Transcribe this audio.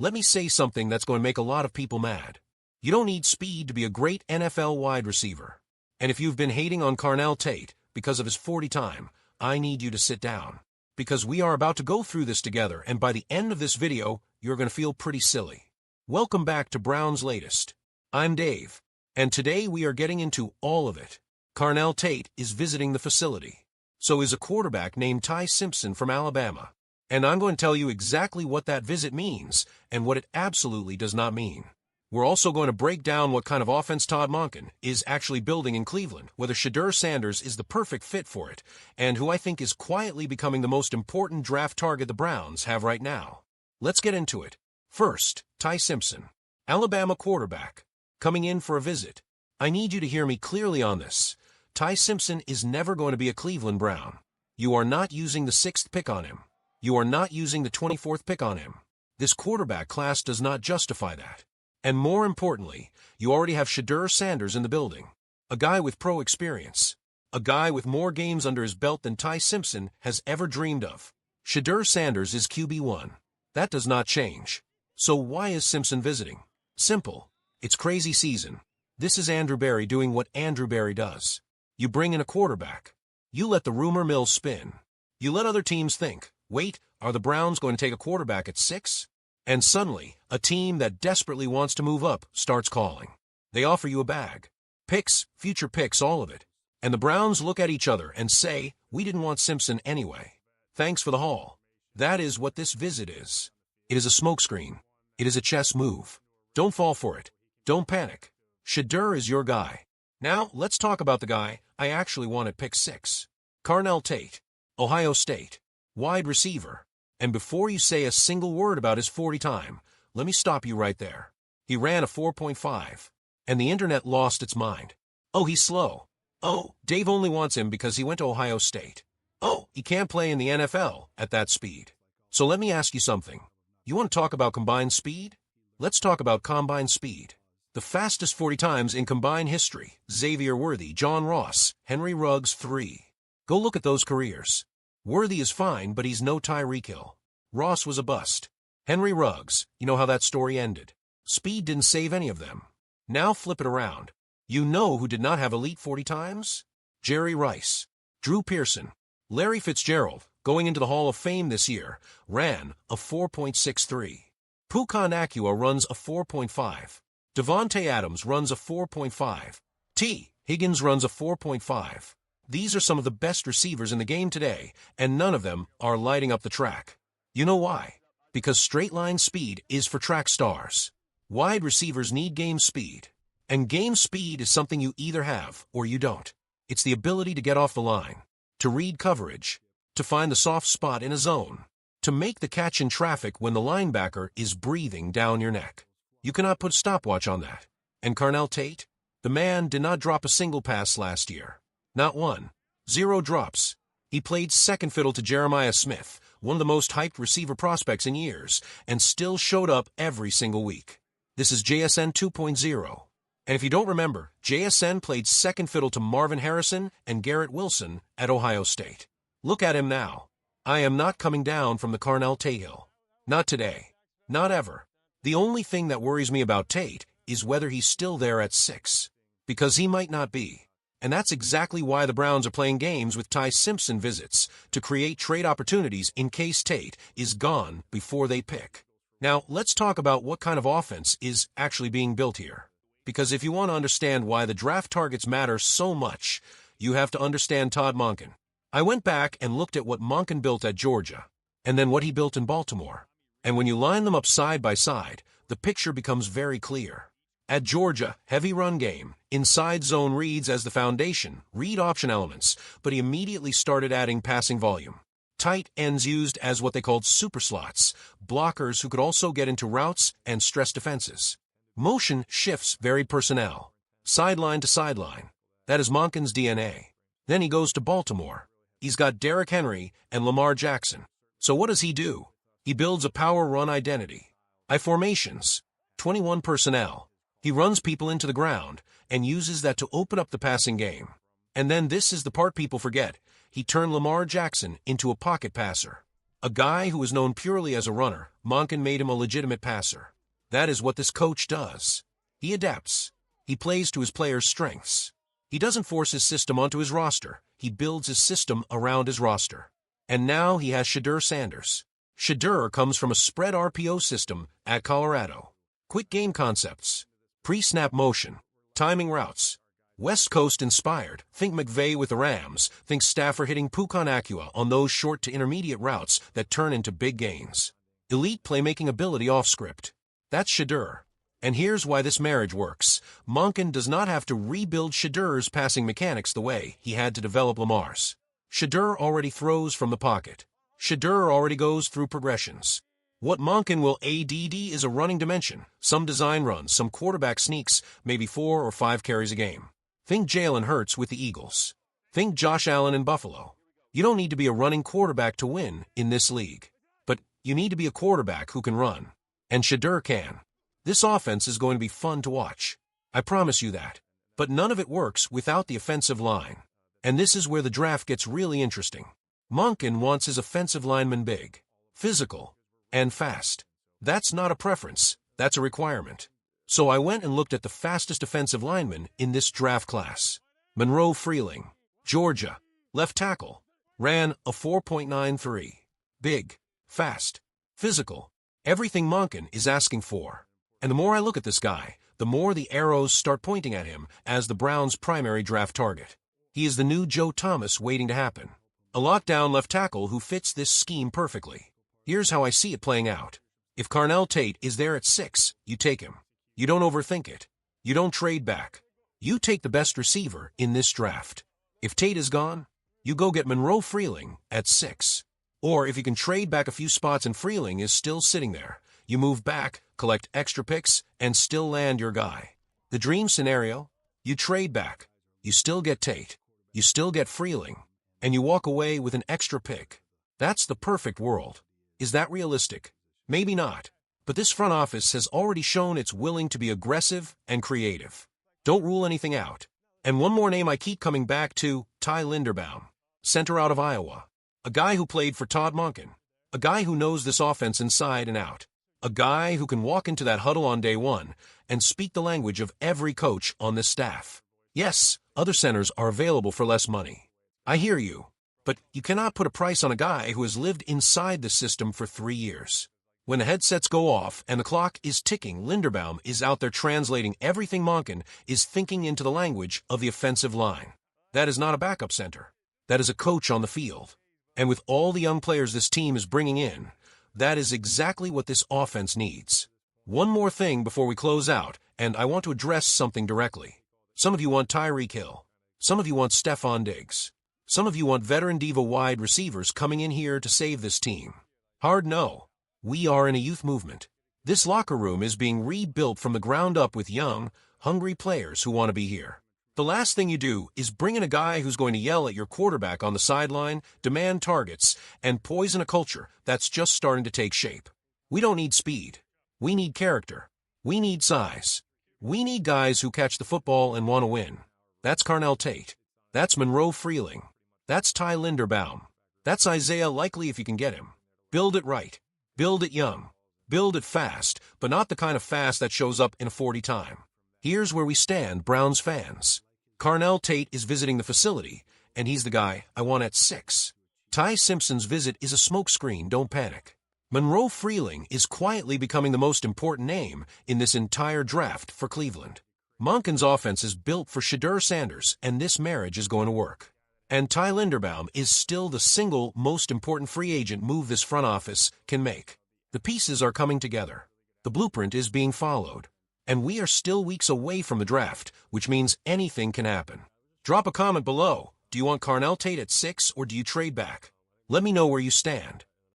Let me say something that's going to make a lot of people mad. You don't need speed to be a great NFL wide receiver. And if you've been hating on Carnell Tate because of his 40 time, I need you to sit down. Because we are about to go through this together, and by the end of this video, you're going to feel pretty silly. Welcome back to Brown's Latest. I'm Dave, and today we are getting into all of it. Carnell Tate is visiting the facility. So is a quarterback named Ty Simpson from Alabama. And I'm going to tell you exactly what that visit means and what it absolutely does not mean. We're also going to break down what kind of offense Todd Monken is actually building in Cleveland, whether Shedeur Sanders is the perfect fit for it, and who I think is quietly becoming the most important draft target the Browns have right now. Let's get into it. First, Ty Simpson, Alabama quarterback, coming in for a visit. I need you to hear me clearly on this. Ty Simpson is never going to be a Cleveland Brown. You are not using the 6th pick on him. You are not using the 24th pick on him. This quarterback class does not justify that. And more importantly, you already have Shedeur Sanders in the building. A guy with pro experience. A guy with more games under his belt than Ty Simpson has ever dreamed of. Shedeur Sanders is QB1. That does not change. So why is Simpson visiting? Simple. It's crazy season. This is Andrew Berry doing what Andrew Berry does. You bring in a quarterback. You let the rumor mill spin. You let other teams think, wait, are the Browns going to take a quarterback at 6? And suddenly, a team that desperately wants to move up starts calling. They offer you a bag. Picks, future picks, all of it. And the Browns look at each other and say, we didn't want Simpson anyway. Thanks for the haul. That is what this visit is. It is a smokescreen. It is a chess move. Don't fall for it. Don't panic. Shedeur is your guy. Now, let's talk about the guy I actually want at pick 6. Carnell Tate, Ohio State, wide receiver. And before you say a single word about his 40 time, let me stop you right there. He ran a 4.5, and the internet lost its mind. Oh, he's slow. Oh, Dave only wants him because he went to Ohio State. Oh, he can't play in the NFL at that speed. So let me ask you something. You want to talk about combined speed? Let's talk about combine speed. The fastest 40 times in combined history, Xavier Worthy, John Ross, Henry Ruggs 3. Go look at those careers. Worthy is fine, but he's no Tyreek Hill. Ross was a bust. Henry Ruggs, you know how that story ended. Speed didn't save any of them. Now flip it around. You know who did not have elite 40 times? Jerry Rice, Drew Pearson, Larry Fitzgerald, going into the Hall of Fame this year, ran a 4.63. Puka Nacua runs a 4.5. Devontae Adams runs a 4.5. T. Higgins runs a 4.5. These are some of the best receivers in the game today, and none of them are lighting up the track. You know why? Because straight-line speed is for track stars. Wide receivers need game speed. And game speed is something you either have or you don't. It's the ability to get off the line, to read coverage, to find the soft spot in a zone, to make the catch in traffic when the linebacker is breathing down your neck. You cannot put a stopwatch on that. And Carnell Tate? The man did not drop a single pass last year. Not one. 0 drops. He played second fiddle to Jeremiah Smith, one of the most hyped receiver prospects in years, and still showed up every single week. This is JSN 2.0. And if you don't remember, JSN played second fiddle to Marvin Harrison and Garrett Wilson at Ohio State. Look at him now. I am not coming down from the Carnell Tate hill. Not today. Not ever. The only thing that worries me about Tate is whether he's still there at 6. Because he might not be. And that's exactly why the Browns are playing games with Ty Simpson visits, to create trade opportunities in case Tate is gone before they pick. Now, let's talk about what kind of offense is actually being built here. Because if you want to understand why the draft targets matter so much, you have to understand Todd Monken. I went back and looked at what Monken built at Georgia, and then what he built in Baltimore. And when you line them up side by side, the picture becomes very clear. At Georgia, heavy run game, inside zone reads as the foundation, read option elements, but he immediately started adding passing volume. Tight ends used as what they called super slots, blockers who could also get into routes and stress defenses. Motion shifts varied personnel, sideline to sideline. That is Monken's DNA. Then he goes to Baltimore. He's got Derrick Henry and Lamar Jackson. So what does he do? He builds a power run identity. I formations, 21 personnel. He runs people into the ground and uses that to open up the passing game. And then this is the part people forget. He turned Lamar Jackson into a pocket passer. A guy who was known purely as a runner, Monken made him a legitimate passer. That is what this coach does. He adapts. He plays to his players' strengths. He doesn't force his system onto his roster. He builds his system around his roster. And now he has Shedeur Sanders. Shedeur comes from a spread RPO system at Colorado. Quick game concepts, pre-snap motion, timing routes. West Coast inspired. Think McVay with the Rams. Think Stafford hitting Puka Nacua on those short to intermediate routes that turn into big gains. Elite playmaking ability off script. That's Shedeur. And here's why this marriage works. Monken does not have to rebuild Shedeur's passing mechanics the way he had to develop Lamar's. Shedeur already throws from the pocket. Shedeur already goes through progressions. What Monken will add is a running dimension, some design runs, some quarterback sneaks, maybe 4 or 5 carries a game. Think Jalen Hurts with the Eagles. Think Josh Allen in Buffalo. You don't need to be a running quarterback to win in this league. But you need to be a quarterback who can run. And Shedeur can. This offense is going to be fun to watch. I promise you that. But none of it works without the offensive line. And this is where the draft gets really interesting. Monken wants his offensive linemen big, physical, and fast. That's not a preference, that's a requirement. So I went and looked at the fastest offensive linemen in this draft class. Monroe Freeling, Georgia, left tackle, ran a 4.93. Big, fast, physical, everything Monken is asking for. And the more I look at this guy, the more the arrows start pointing at him as the Browns' primary draft target. He is the new Joe Thomas waiting to happen. A lockdown left tackle who fits this scheme perfectly. Here's how I see it playing out. If Carnell Tate is there at 6, you take him. You don't overthink it. You don't trade back. You take the best receiver in this draft. If Tate is gone, you go get Monroe Freeling at 6. Or if you can trade back a few spots and Freeling is still sitting there, you move back, collect extra picks, and still land your guy. The dream scenario? You trade back. You still get Tate. You still get Freeling. And you walk away with an extra pick. That's the perfect world. Is that realistic? Maybe not. But this front office has already shown it's willing to be aggressive and creative. Don't rule anything out. And one more name I keep coming back to, Ty Linderbaum, center out of Iowa. A guy who played for Todd Monken. A guy who knows this offense inside and out. A guy who can walk into that huddle on day one and speak the language of every coach on this staff. Yes, other centers are available for less money. I hear you. But you cannot put a price on a guy who has lived inside the system for 3 years. When the headsets go off and the clock is ticking, Linderbaum is out there translating everything Monken is thinking into the language of the offensive line. That is not a backup center. That is a coach on the field. And with all the young players this team is bringing in, that is exactly what this offense needs. One more thing before we close out, and I want to address something directly. Some of you want Tyreek Hill. Some of you want Stephon Diggs. Some of you want veteran diva wide receivers coming in here to save this team. Hard no. We are in a youth movement. This locker room is being rebuilt from the ground up with young, hungry players who want to be here. The last thing you do is bring in a guy who's going to yell at your quarterback on the sideline, demand targets, and poison a culture that's just starting to take shape. We don't need speed. We need character. We need size. We need guys who catch the football and want to win. That's Carnell Tate. That's Monroe Freeling. That's Ty Linderbaum. That's Isaiah Likely if you can get him. Build it right. Build it young. Build it fast, but not the kind of fast that shows up in a 40 time. Here's where we stand, Browns fans. Carnell Tate is visiting the facility, and he's the guy I want at 6. Ty Simpson's visit is a smokescreen, don't panic. Monroe Freeling is quietly becoming the most important name in this entire draft for Cleveland. Monken's offense is built for Shedeur Sanders, and this marriage is going to work. And Ty Linderbaum is still the single most important free agent move this front office can make. The pieces are coming together. The blueprint is being followed. And we are still weeks away from the draft, which means anything can happen. Drop a comment below. Do you want Carnell Tate at 6 or do you trade back? Let me know where you stand.